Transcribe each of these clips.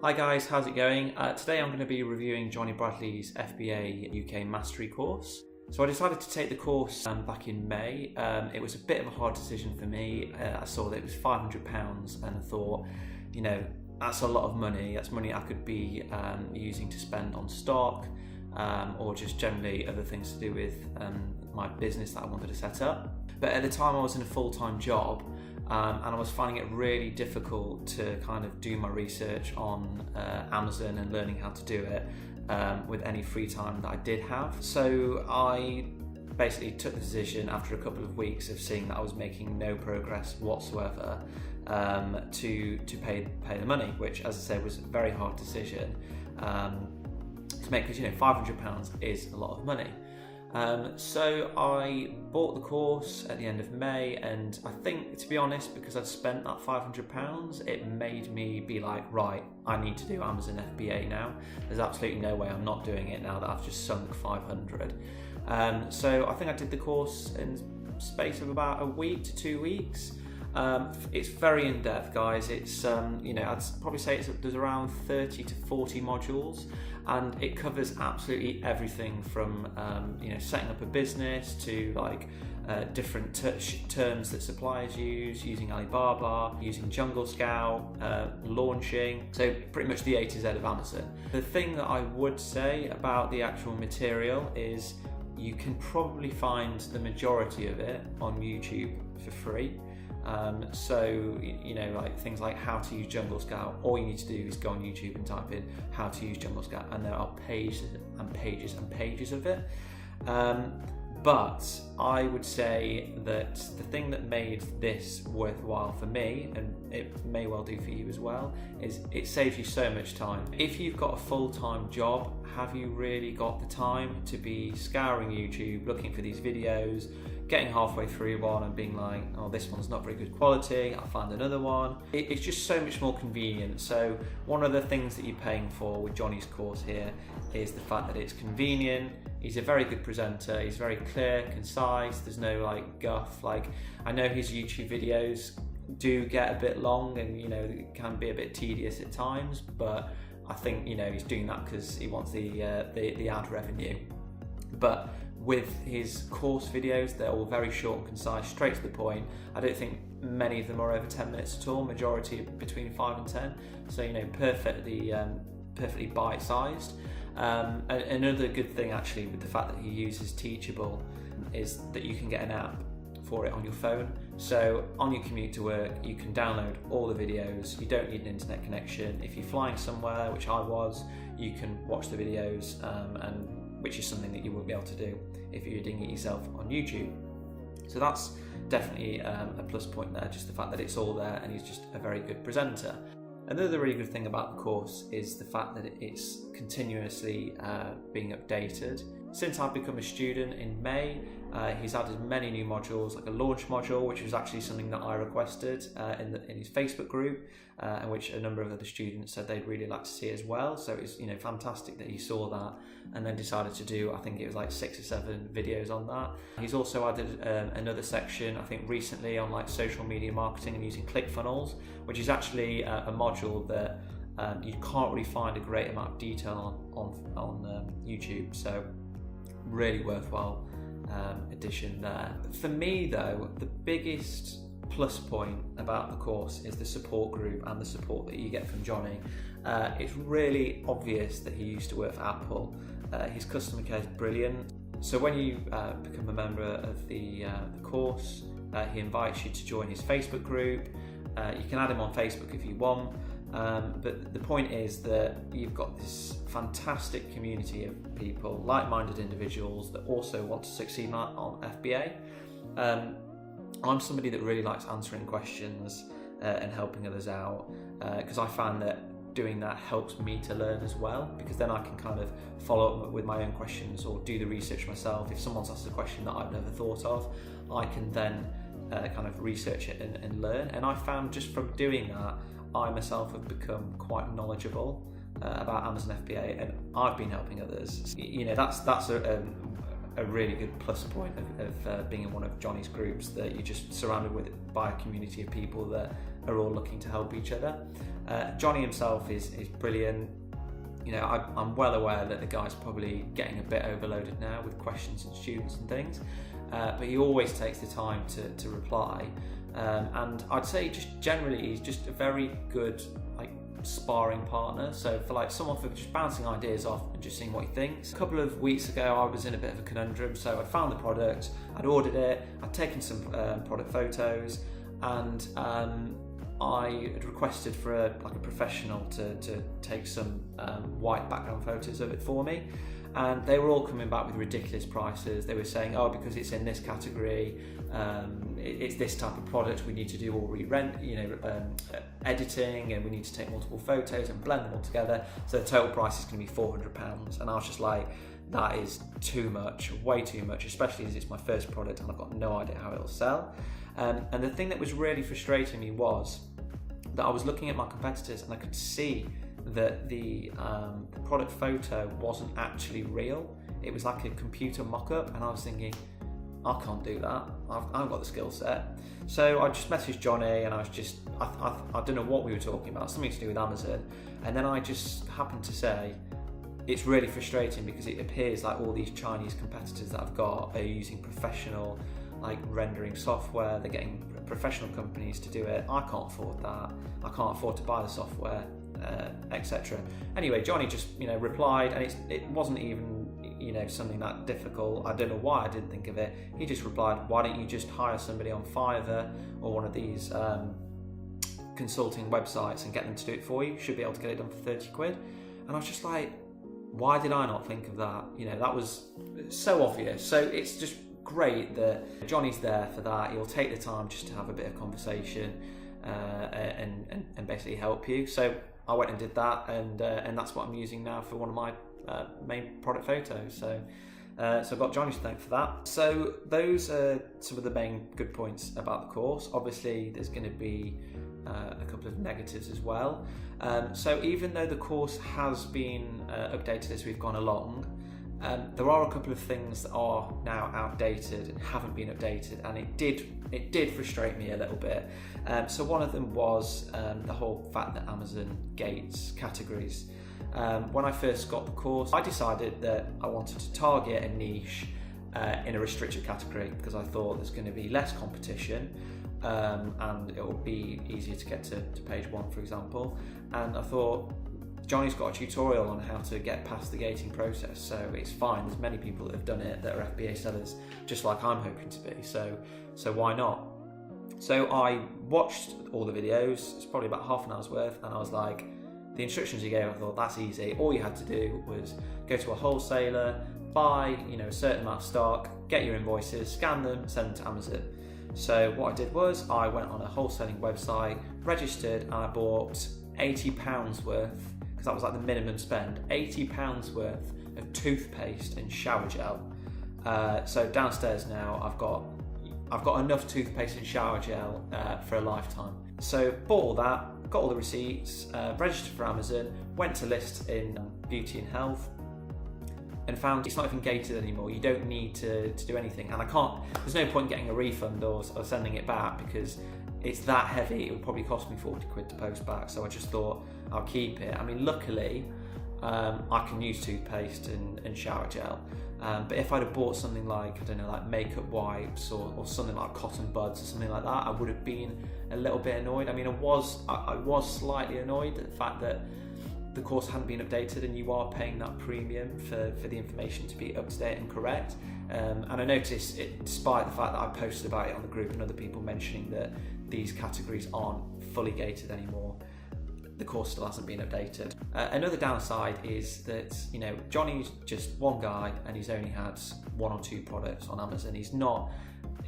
Hi guys, how's it going? Today I'm going to be reviewing Jonny Bradley's FBA UK Mastery course. So I decided to take the course back in May. It was a bit of a hard decision for me. I saw that it was £500 and I thought, you know, that's a lot of money. That's money I could be using to spend on stock or just generally other things to do with my business that I wanted to set up. But at the time I was in a full-time job and I was finding it really difficult to kind of do my research on Amazon and learning how to do it with any free time that I did have. So I basically took the decision after a couple of weeks of seeing that I was making no progress whatsoever to pay the money, which, as I said, was a very hard decision to make, because, you know, £500 is a lot of money. So I bought the course at the end of May, and I think, to be honest, because I'd spent that £500, it made me be like, right, I need to do Amazon FBA now. There's absolutely no way I'm not doing it now that I've just sunk 500. So I think I did the course in space of about a week to 2 weeks. It's very in-depth, guys. It's you know, I'd probably say there's around 30 to 40 modules, and it covers absolutely everything from you know, setting up a business to like different terms that suppliers use, using Alibaba, using Jungle Scout, launching, so pretty much the A to Z of Amazon. The thing that I would say about the actual material is you can probably find the majority of it on YouTube for free. So, you know, like things like how to use Jungle Scout, all you need to do is go on YouTube and type in how to use Jungle Scout, and there are pages and pages and pages of it. But I would say that the thing that made this worthwhile for me, and it may well do for you as well, is it saves you so much time. If you've got a full-time job, have you really got the time to be scouring YouTube, looking for these videos, getting halfway through one and being like, oh, this one's not very good quality, I'll find another one. It's just so much more convenient. So one of the things that you're paying for with Jonny's course here is the fact that it's convenient. He's a very good presenter, he's very clear, concise, there's no like guff. Like, I know his YouTube videos do get a bit long and, you know, it can be a bit tedious at times, but I think, you know, he's doing that because he wants the ad revenue. But with his course videos, they're all very short and concise, straight to the point. I don't think many of them are over 10 minutes at all, majority between 5 and 10. So, you know, perfectly bite-sized. Another good thing actually with the fact that he uses Teachable is that you can get an app for it on your phone. So on your commute to work, you can download all the videos. You don't need an internet connection. If you're flying somewhere, which I was, you can watch the videos, and which is something that you wouldn't be able to do if you're doing it yourself on YouTube. So that's definitely a plus point there, just the fact that it's all there, and he's just a very good presenter. Another really good thing about the course is the fact that it's continuously being updated. Since I've become a student in May, he's added many new modules, like a launch module, which was actually something that I requested in his Facebook group, and which a number of other students said they'd really like to see as well. So it's, you know, fantastic that he saw that and then decided to do, I think it was like 6 or 7 videos on that. He's also added another section, I think recently, on like social media marketing and using ClickFunnels, which is actually a module that you can't really find a great amount of detail on YouTube. So really worthwhile addition there. For me though, the biggest plus point about the course is the support group and the support that you get from Jonny. It's really obvious that he used to work for Apple. His customer care is brilliant. So when you become a member of the course, he invites you to join his Facebook group. You can add him on Facebook if you want. But the point is that you've got this fantastic community of people, like-minded individuals that also want to succeed on FBA. I'm somebody that really likes answering questions and helping others out, because I find that doing that helps me to learn as well, because then I can kind of follow up with my own questions or do the research myself. If someone's asked a question that I've never thought of, I can then kind of research it and learn. And I found just from doing that, I myself have become quite knowledgeable about Amazon FBA, and I've been helping others. You know, that's a really good plus point of being in one of Jonny's groups, that you're just surrounded by a community of people that are all looking to help each other. Jonny himself is brilliant. You know, I'm well aware that the guy's probably getting a bit overloaded now with questions and students and things, but he always takes the time to reply. And I'd say just generally he's just a very good sparring partner. So for someone for just bouncing ideas off and just seeing what he thinks. A couple of weeks ago I was in a bit of a conundrum, so I'd found the product, I'd ordered it, I'd taken some product photos, and I had requested for a professional to take some white background photos of it for me, and they were all coming back with ridiculous prices. They were saying, oh, because it's in this category, it's this type of product, we need to do all editing, and we need to take multiple photos and blend them all together, so the total price is going to be £400. And I was just like, that is too much, way too much, especially as it's my first product and I've got no idea how it'll sell. And the thing that was really frustrating me was that I was looking at my competitors and I could see that the product photo wasn't actually real. It was like a computer mock-up, and I was thinking, I can't do that. I've got the skill set. So I just messaged Jonny, and I was just, I don't know what we were talking about, something to do with Amazon. And then I just happened to say, it's really frustrating because it appears like all these Chinese competitors that I've got are using professional rendering software. They're getting professional companies to do it. I can't afford that. I can't afford to buy the software, etc. Anyway, Jonny just replied, and it wasn't even something that difficult. I don't know why I didn't think of it. He just replied, why don't you just hire somebody on Fiverr or one of these consulting websites and get them to do it for you? You should be able to get it done for 30 quid. And I was just like, why did I not think of that? That was so obvious. So it's just great that Jonny's there for that. He'll take the time just to have a bit of conversation and basically help you. So I went and did that, and that's what I'm using now for one of my main product photos. So I've got Jonny to thank for that. So those are some of the main good points about the course. Obviously there's going to be a couple of negatives as well. So even though the course has been updated as we've gone along, there are a couple of things that are now outdated and haven't been updated, and it did frustrate me a little bit. So one of them was the whole fact that Amazon gates categories. When I first got the course, I decided that I wanted to target a niche in a restricted category because I thought there's going to be less competition, and it will be easier to get to page 1, for example. And I thought, Jonny's got a tutorial on how to get past the gating process, so it's fine. There's many people that have done it that are FBA sellers, just like I'm hoping to be, so why not? So I watched all the videos, it's probably about half an hour's worth, and I was like, the instructions you gave, I thought, that's easy. All you had to do was go to a wholesaler, buy a certain amount of stock, get your invoices, scan them, send them to Amazon. So what I did was I went on a wholesaling website, registered, and I bought £80 worth, because that was the minimum spend, £80 worth of toothpaste and shower gel. So downstairs now I've got enough toothpaste and shower gel for a lifetime. So bought all that, got all the receipts, registered for Amazon, went to list in beauty and health, and found it's not even gated anymore. You don't need to do anything, and there's no point getting a refund or sending it back because it's that heavy. It would probably cost me 40 quid to post back, so I just thought I'll keep it. I mean, luckily I can use toothpaste and shower gel, but if I'd have bought something like, I don't know, like makeup wipes or something like cotton buds or something like that, I would have been a little bit annoyed. I mean, I was slightly annoyed at the fact that the course hadn't been updated and you are paying that premium for the information to be up to date and correct. And I noticed, despite the fact that I posted about it on the group and other people mentioning that these categories aren't fully gated anymore, the course still hasn't been updated. Another downside is that Jonny's just one guy and he's only had 1 or 2 products on Amazon. He's not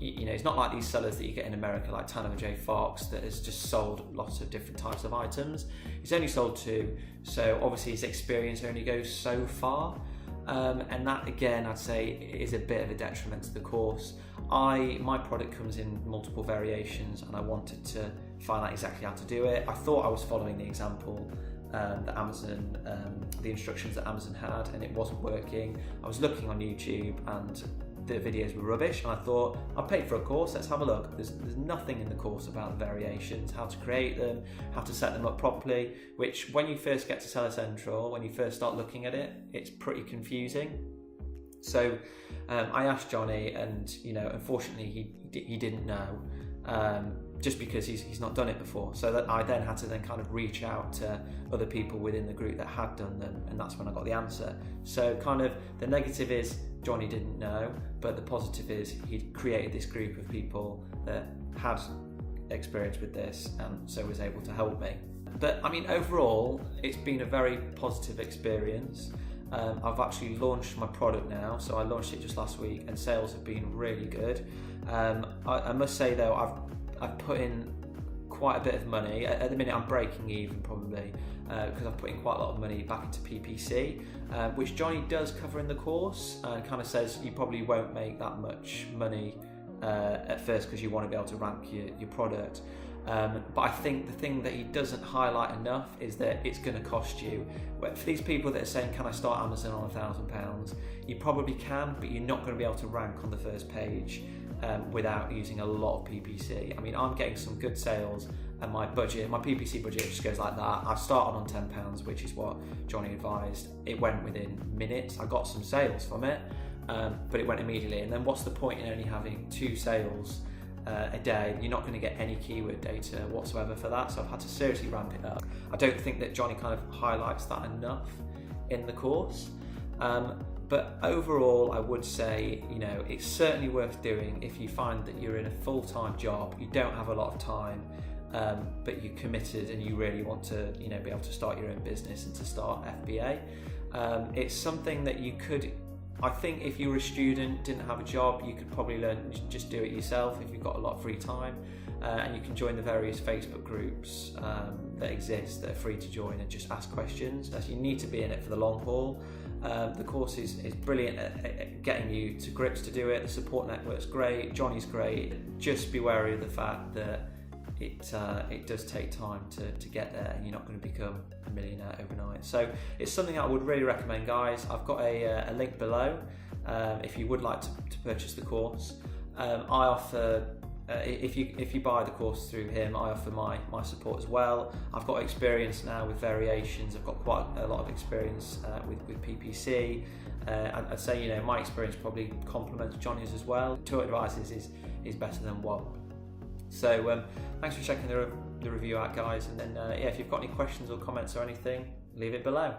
like these sellers that you get in America, like Tanner J. Fox, that has just sold lots of different types of items. He's only sold 2, so obviously his experience only goes so far. And that, again, I'd say is a bit of a detriment to the course. My product comes in multiple variations, and I wanted to find out exactly how to do it. I thought I was following the example that Amazon, the instructions that Amazon had, and it wasn't working. I was looking on YouTube, and the videos were rubbish, and I thought, I paid for a course, let's have a look. There's nothing in the course about the variations, how to create them, how to set them up properly, which when you first get to Seller Central, when you first start looking at it, it's pretty confusing. So I asked Jonny, and unfortunately he didn't know, just because he's not done it before. So that I then had to kind of reach out to other people within the group that had done them, and that's when I got the answer. So kind of the negative is Jonny didn't know, but the positive is he'd created this group of people that had experience with this, and so was able to help me. But I mean, overall, it's been a very positive experience. I've actually launched my product now, so I launched it just last week, and sales have been really good. I must say though, I've put in quite a bit of money. At the minute I'm breaking even probably, because I've put in quite a lot of money back into PPC, which Jonny does cover in the course, and kind of says you probably won't make that much money at first because you want to be able to rank your product. But I think the thing that he doesn't highlight enough is that it's going to cost you. For these people that are saying, can I start Amazon on £1,000? You probably can, but you're not going to be able to rank on the first page without using a lot of PPC. I mean, I'm getting some good sales, and my PPC budget just goes like that. I started on £10, which is what Jonny advised. It went within minutes. I got some sales from it, but it went immediately. And then what's the point in only having 2 sales a day? You're not going to get any keyword data whatsoever for that, so I've had to seriously ramp it up. I don't think that Jonny kind of highlights that enough in the course, but overall I would say it's certainly worth doing if you find that you're in a full-time job, you don't have a lot of time, but you're committed and you really want to be able to start your own business and to start FBA. It's something that you could, I think if you were a student, didn't have a job, you could probably learn, just do it yourself if you've got a lot of free time, and you can join the various Facebook groups that exist that are free to join and just ask questions. As you need to be in it for the long haul. The course is brilliant at getting you to grips to do it. The support network's great, Jonny's great. Just be wary of the fact that it does take time to get there, and you're not going to become a millionaire overnight. So it's something I would really recommend, guys. I've got a link below if you would like to purchase the course. I offer, if you buy the course through him, I offer my support as well. I've got experience now with variations. I've got quite a lot of experience with PPC. I'd say my experience probably complements Jonny's as well. 2 advices is better than 1. So thanks for checking the review out, guys, and then if you've got any questions or comments or anything, leave it below.